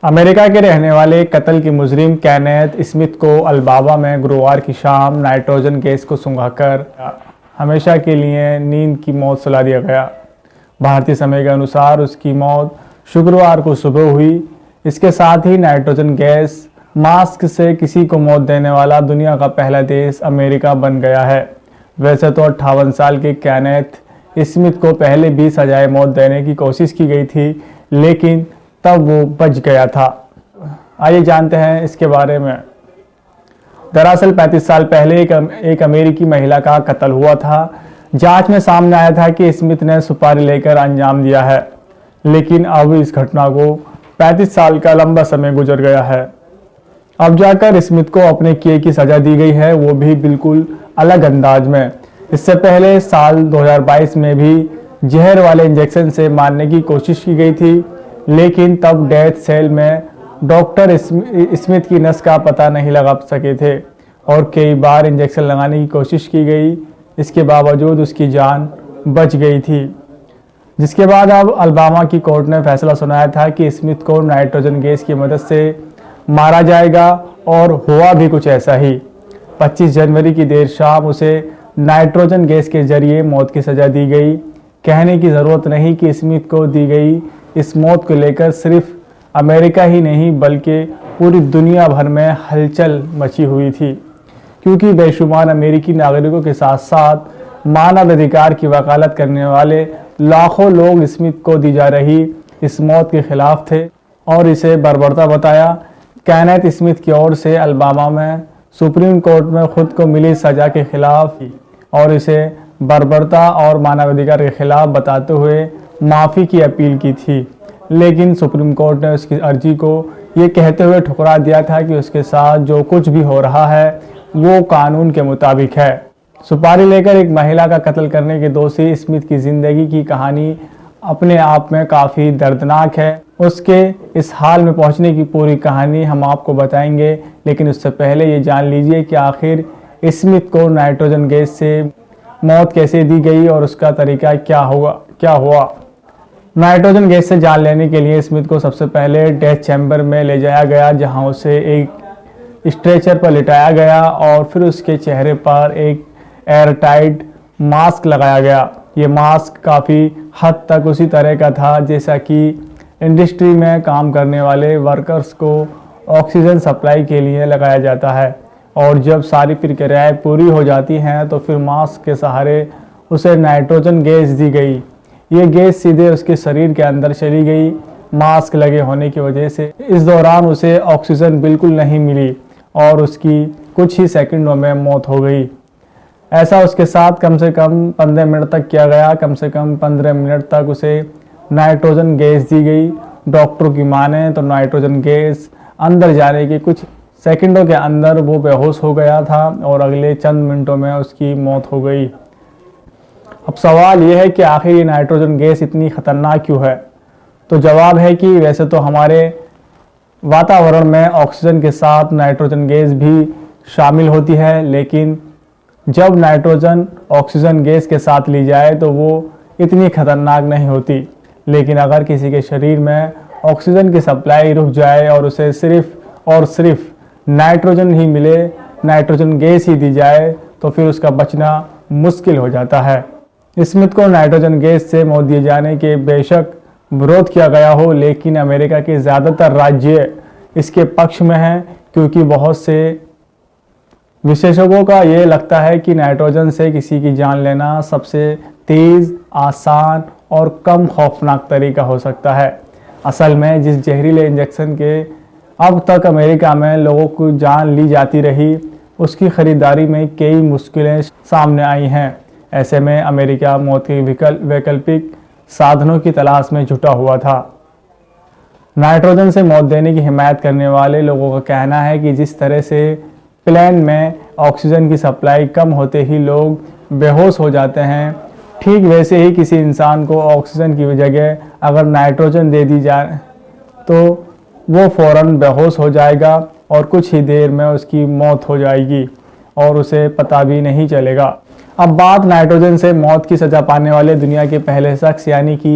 America के रहने वाले कत्ल के मुजरिम केनेथ स्मिथ को अलाबामा में गुरुवार की शाम नाइट्रोजन गैस को सुंघाकर हमेशा के लिए नींद की मौत सुला दिया गया। भारतीय समय के अनुसार उसकी मौत शुक्रवार को सुबह हुई। इसके साथ ही नाइट्रोजन गैस मास्क से किसी को मौत देने वाला दुनिया का पहला देश अमेरिका बन गया है। वैसे तो 58 साल के केनेथ स्मिथ को पहले भी सजाए मौत देने की कोशिश की गई थी, लेकिन तब वो बच गया था। आइए जानते हैं इसके बारे में। दरअसल 35 साल पहले एक अमेरिकी महिला का कत्ल हुआ था। जांच में सामने आया था कि स्मिथ ने सुपारी लेकर अंजाम दिया है, लेकिन अब इस घटना को 35 साल का लंबा समय गुजर गया है। अब जाकर स्मिथ को अपने किए की सजा दी गई है, वो भी बिल्कुल अलग अंदाज में। इससे पहले साल 2022 में भी जहर वाले इंजेक्शन से मारने की कोशिश की गई थी, लेकिन तब डेथ सेल में डॉक्टर स्मिथ की नस का पता नहीं लगा सके थे और कई बार इंजेक्शन लगाने की कोशिश की गई। इसके बावजूद उसकी जान बच गई थी। जिसके बाद अब अलाबामा की कोर्ट ने फैसला सुनाया था कि स्मिथ को नाइट्रोजन गैस की मदद से मारा जाएगा, और हुआ भी कुछ ऐसा ही। 25 जनवरी की देर शाम उसे नाइट्रोजन गैस के जरिए मौत की सजा दी गई। कहने की ज़रूरत नहीं कि स्मिथ को दी गई इस मौत को लेकर सिर्फ अमेरिका ही नहीं बल्कि पूरी दुनिया भर में हलचल मची हुई थी, क्योंकि बेशुमार अमेरिकी नागरिकों के साथ साथ मानव अधिकार की वकालत करने वाले लाखों लोग स्मिथ को दी जा रही इस मौत के खिलाफ थे और इसे बर्बरता बताया। केनेथ स्मिथ की ओर से अलाबामा में सुप्रीम कोर्ट में खुद को मिली सजा के खिलाफ और इसे बर्बरता और मानवाधिकार के खिलाफ बताते हुए माफ़ी की अपील की थी, लेकिन सुप्रीम कोर्ट ने उसकी अर्जी को ये कहते हुए ठुकरा दिया था कि उसके साथ जो कुछ भी हो रहा है वो कानून के मुताबिक है। सुपारी लेकर एक महिला का कत्ल करने के दोषी स्मिथ की ज़िंदगी की कहानी अपने आप में काफ़ी दर्दनाक है। उसके इस हाल में पहुंचने की पूरी कहानी हम आपको बताएंगे, लेकिन उससे पहले ये जान लीजिए कि आखिर स्मिथ को नाइट्रोजन गैस से मौत कैसे दी गई और उसका तरीका क्या हुआ। नाइट्रोजन गैस से जान लेने के लिए स्मिथ को सबसे पहले डेथ चैम्बर में ले जाया गया, जहां उसे एक स्ट्रेचर पर लिटाया गया और फिर उसके चेहरे पर एक एयरटाइट मास्क लगाया गया। ये मास्क काफ़ी हद तक उसी तरह का था जैसा कि इंडस्ट्री में काम करने वाले वर्कर्स को ऑक्सीजन सप्लाई के लिए लगाया जाता है, और जब सारी प्रक्रियाएं पूरी हो जाती हैं तो फिर मास्क के सहारे उसे नाइट्रोजन गैस दी गई। ये गैस सीधे उसके शरीर के अंदर चली गई। मास्क लगे होने की वजह से इस दौरान उसे ऑक्सीजन बिल्कुल नहीं मिली और उसकी कुछ ही सेकंडों में मौत हो गई। ऐसा उसके साथ कम से कम 15 मिनट तक किया गया। कम से कम 15 मिनट तक उसे नाइट्रोजन गैस दी गई। डॉक्टरों की माने तो नाइट्रोजन गैस अंदर जाने के कुछ सेकंडों के अंदर वो बेहोश हो गया था और अगले चंद मिनटों में उसकी मौत हो गई। अब सवाल यह है कि आखिर ये नाइट्रोजन गैस इतनी खतरनाक क्यों है? तो जवाब है कि वैसे तो हमारे वातावरण में ऑक्सीजन के साथ नाइट्रोजन गैस भी शामिल होती है, लेकिन जब नाइट्रोजन ऑक्सीजन गैस के साथ ली जाए तो वो इतनी खतरनाक नहीं होती। लेकिन अगर किसी के शरीर में ऑक्सीजन की सप्लाई रुक जाए और उसे सिर्फ और सिर्फ नाइट्रोजन ही मिले, नाइट्रोजन गैस ही दी जाए, तो फिर उसका बचना मुश्किल हो जाता है। स्मिथ को नाइट्रोजन गैस से मौत दिए जाने के बेशक विरोध किया गया हो, लेकिन अमेरिका के ज़्यादातर राज्य इसके पक्ष में हैं, क्योंकि बहुत से विशेषज्ञों का ये लगता है कि नाइट्रोजन से किसी की जान लेना सबसे तेज़, आसान और कम खौफनाक तरीका हो सकता है। असल में जिस जहरीले इंजेक्शन के अब तक अमेरिका में लोगों को जान ली जाती रही, उसकी ख़रीदारी में कई मुश्किलें सामने आई हैं। ऐसे में अमेरिका मौत के वैकल्पिक साधनों की तलाश में जुटा हुआ था। नाइट्रोजन से मौत देने की हिमायत करने वाले लोगों का कहना है कि जिस तरह से प्लेन में ऑक्सीजन की सप्लाई कम होते ही लोग बेहोश हो जाते हैं, ठीक वैसे ही किसी इंसान को ऑक्सीजन की जगह अगर नाइट्रोजन दे दी जाए तो वो फ़ौरन बेहोश हो जाएगा और कुछ ही देर में उसकी मौत हो जाएगी और उसे पता भी नहीं चलेगा। अब बात नाइट्रोजन से मौत की सज़ा पाने वाले दुनिया के पहले शख्स यानी कि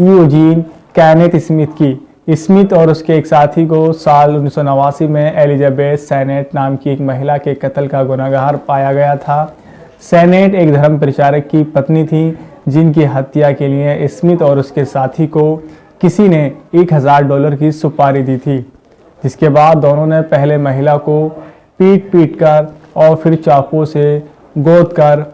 यूजीन केनेथ स्मिथ की। स्मिथ और उसके एक साथी को साल 1989 में एलिजाबेथ सेनेट नाम की एक महिला के कत्ल का गुनहगार पाया गया था। सेनेट एक धर्म प्रचारक की पत्नी थी जिनकी हत्या के लिए स्मिथ और उसके साथी को किसी ने $1000 की सुपारी दी थी, जिसके बाद दोनों ने पहले महिला को पीट कर और फिर चाकू से गोद कर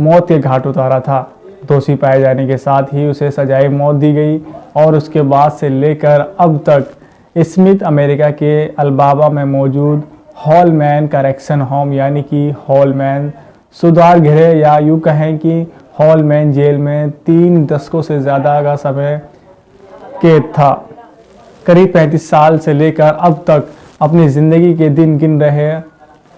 मौत के घाट उतारा था। दोषी पाए जाने के साथ ही उसे सजाए मौत दी गई और उसके बाद से लेकर अब तक स्मिथ अमेरिका के अल्बामा में मौजूद हॉलमैन करेक्शन होम यानी कि हॉलमैन सुधार गृह या यूँ कहें कि हॉलमैन जेल में 3 दशकों से ज़्यादा का समय कैद था। करीब 35 साल से लेकर अब तक अपनी ज़िंदगी के दिन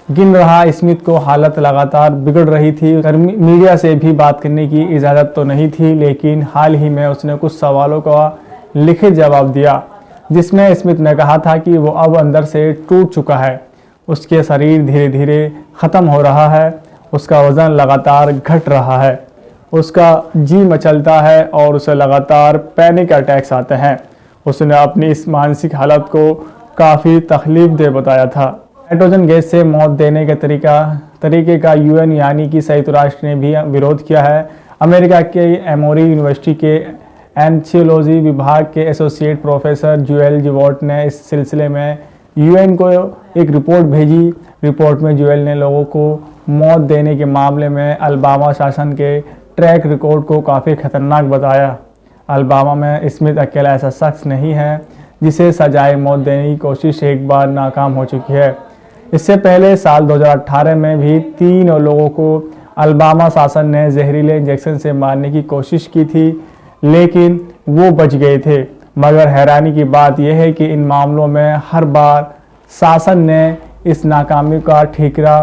गिन रहा स्मिथ को हालत लगातार बिगड़ रही थी। मीडिया से भी बात करने की इजाज़त तो नहीं थी, लेकिन हाल ही में उसने कुछ सवालों का लिखित जवाब दिया जिसमें स्मिथ ने कहा था कि वो अब अंदर से टूट चुका है, उसके शरीर धीरे धीरे ख़त्म हो रहा है, उसका वज़न लगातार घट रहा है, उसका जी मचलता है और उसे लगातार पैनिक अटैक्स आते हैं। उसने अपनी इस मानसिक हालत को काफ़ी तकलीफदेह बताया था। नाइट्रोजन गैस से मौत देने के तरीके का यूएन यानी कि संयुक्त राष्ट्र ने भी विरोध किया है। अमेरिका के एमोरी यूनिवर्सिटी के एंथियोलॉजी विभाग के एसोसिएट प्रोफेसर जुएल जिवॉट ने इस सिलसिले में यूएन को एक रिपोर्ट भेजी। रिपोर्ट में जुएल ने लोगों को मौत देने के मामले में अल्बामा शासन के ट्रैक रिकॉर्ड को काफ़ी खतरनाक बताया। अल्बामा में स्मिथ अकेला ऐसा शख्स नहीं है जिसे सजाए मौत देने की कोशिश एक बार नाकाम हो चुकी है। इससे पहले साल 2018 में भी 3 लोगों को अल्बामा शासन ने जहरीले इंजेक्शन से मारने की कोशिश की थी, लेकिन वो बच गए थे। मगर हैरानी की बात यह है कि इन मामलों में हर बार शासन ने इस नाकामी का ठीकरा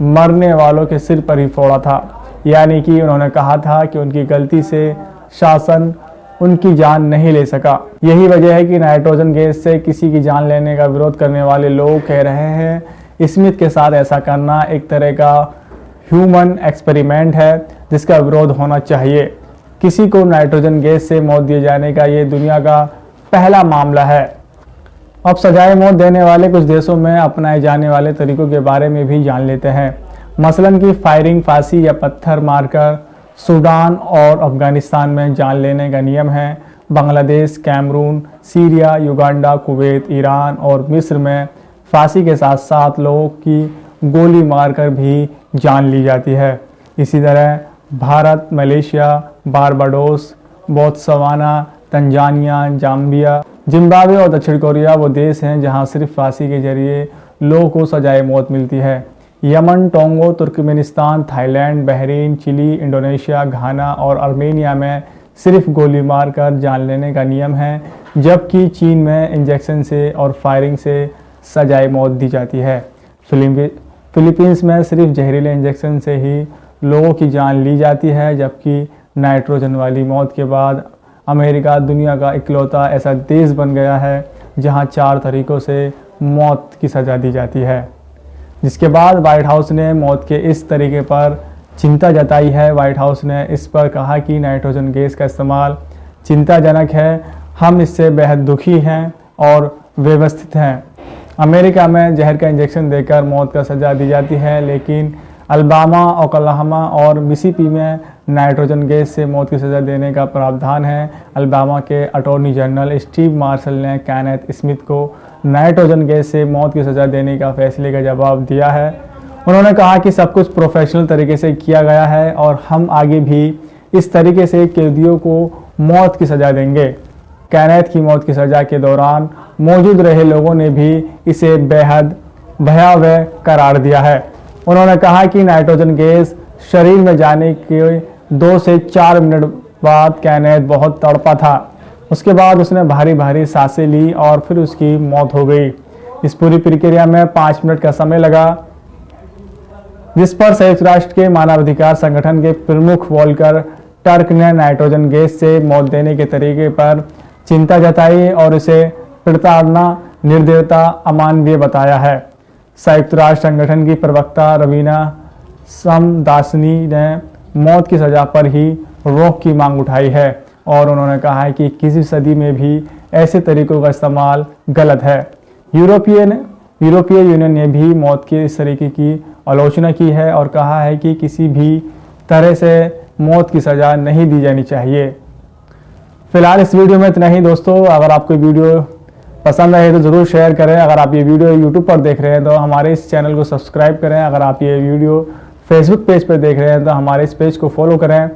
मरने वालों के सिर पर ही फोड़ा था। यानी कि उन्होंने कहा था कि उनकी गलती से शासन उनकी जान नहीं ले सका। यही वजह है कि नाइट्रोजन गैस से किसी की जान लेने का विरोध करने वाले लोग कह रहे हैं स्मिथ के साथ ऐसा करना एक तरह का ह्यूमन एक्सपेरिमेंट है जिसका विरोध होना चाहिए। किसी को नाइट्रोजन गैस से मौत दिए जाने का ये दुनिया का पहला मामला है। अब सजाए मौत देने वाले कुछ देशों में अपनाए जाने वाले तरीकों के बारे में भी जान लेते हैं। मसलन कि फायरिंग, फांसी या पत्थर मारकर सूडान और अफगानिस्तान में जान लेने का नियम है। Bangladesh, Cameroon, Syria, Uganda, Kuwait, Iran और मिस्र में फांसी के साथ साथ लोगों की गोली मारकर भी जान ली जाती है। इसी तरह Bharat, Malaysia, Barbados, Botswana, Tanzania, Zambia, Zimbabwe और दक्षिण कोरिया वो देश हैं जहां सिर्फ फांसी के जरिए लोगों को सजाए मौत मिलती है। Yemen, Tonga, Turkmenistan, Thailand, Bahrain, Chile, Indonesia, Ghana और आर्मेनिया में सिर्फ गोली मारकर जान लेने का नियम है, जबकि चीन में इंजेक्शन से और फायरिंग से सजाए मौत दी जाती है। फिलीपींस में सिर्फ जहरीले इंजेक्शन से ही लोगों की जान ली जाती है, जबकि नाइट्रोजन वाली मौत के बाद अमेरिका दुनिया का इकलौता ऐसा देश बन गया है जहां 4 तरीकों से मौत की सज़ा दी जाती है। जिसके बाद व्हाइट हाउस ने मौत के इस तरीके पर चिंता जताई है। व्हाइट हाउस ने इस पर कहा कि नाइट्रोजन गैस का इस्तेमाल चिंताजनक है, हम इससे बेहद दुखी हैं और व्यवस्थित हैं। अमेरिका में जहर का इंजेक्शन देकर मौत का सज़ा दी जाती है, लेकिन अल्बामा, ओक्लाहोमा और मिसिसिपी में नाइट्रोजन गैस से मौत की सज़ा देने का प्रावधान है। अल्बामा के अटॉर्नी जनरल स्टीव मार्शल ने केनेथ स्मिथ को नाइट्रोजन गैस से मौत की सज़ा देने का फैसले का जवाब दिया है। उन्होंने कहा कि सब कुछ प्रोफेशनल तरीके से किया गया है और हम आगे भी इस तरीके से कैदियों को मौत की सज़ा देंगे। केनेथ की मौत की सज़ा के दौरान मौजूद रहे लोगों ने भी इसे बेहद भयावह करार दिया है। उन्होंने कहा कि नाइट्रोजन गैस शरीर में जाने के 2 से 4 मिनट बाद केनेथ बहुत तड़पा था। उसके बाद उसने भारी भारी सांसें ली और फिर उसकी मौत हो गई। इस पूरी प्रक्रिया में 5 मिनट का समय लगा, जिस पर संयुक्त राष्ट्र के मानवाधिकार संगठन के प्रमुख वोल्कर टर्क ने नाइट्रोजन गैस से मौत देने के तरीके पर चिंता जताई और इसे प्रताड़ना, निर्दयता, अमानवीय बताया है। संयुक्त राष्ट्र संगठन की प्रवक्ता रवीना समदासनी ने मौत की सज़ा पर ही रोक की मांग उठाई है और उन्होंने कहा है कि किसी सदी में भी ऐसे तरीकों का इस्तेमाल गलत है। यूरोपीय यूनियन ने भी मौत के इस तरीके की आलोचना की है और कहा है कि किसी भी तरह से मौत की सज़ा नहीं दी जानी चाहिए। फिलहाल इस वीडियो में इतना ही दोस्तों। अगर आपको वीडियो पसंद आए तो ज़रूर शेयर करें। अगर आप ये वीडियो यूट्यूब पर देख रहे हैं तो हमारे इस चैनल को सब्सक्राइब करें। अगर आप ये वीडियो फेसबुक पेज पर देख रहे हैं तो हमारे इस पेज को फॉलो करें।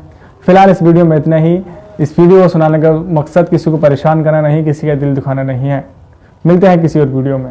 फिलहाल इस वीडियो में इतना ही। इस वीडियो को सुनाने का मकसद किसी को परेशान करना नहीं, किसी का दिल दुखाना नहीं है। मिलते हैं किसी और वीडियो में।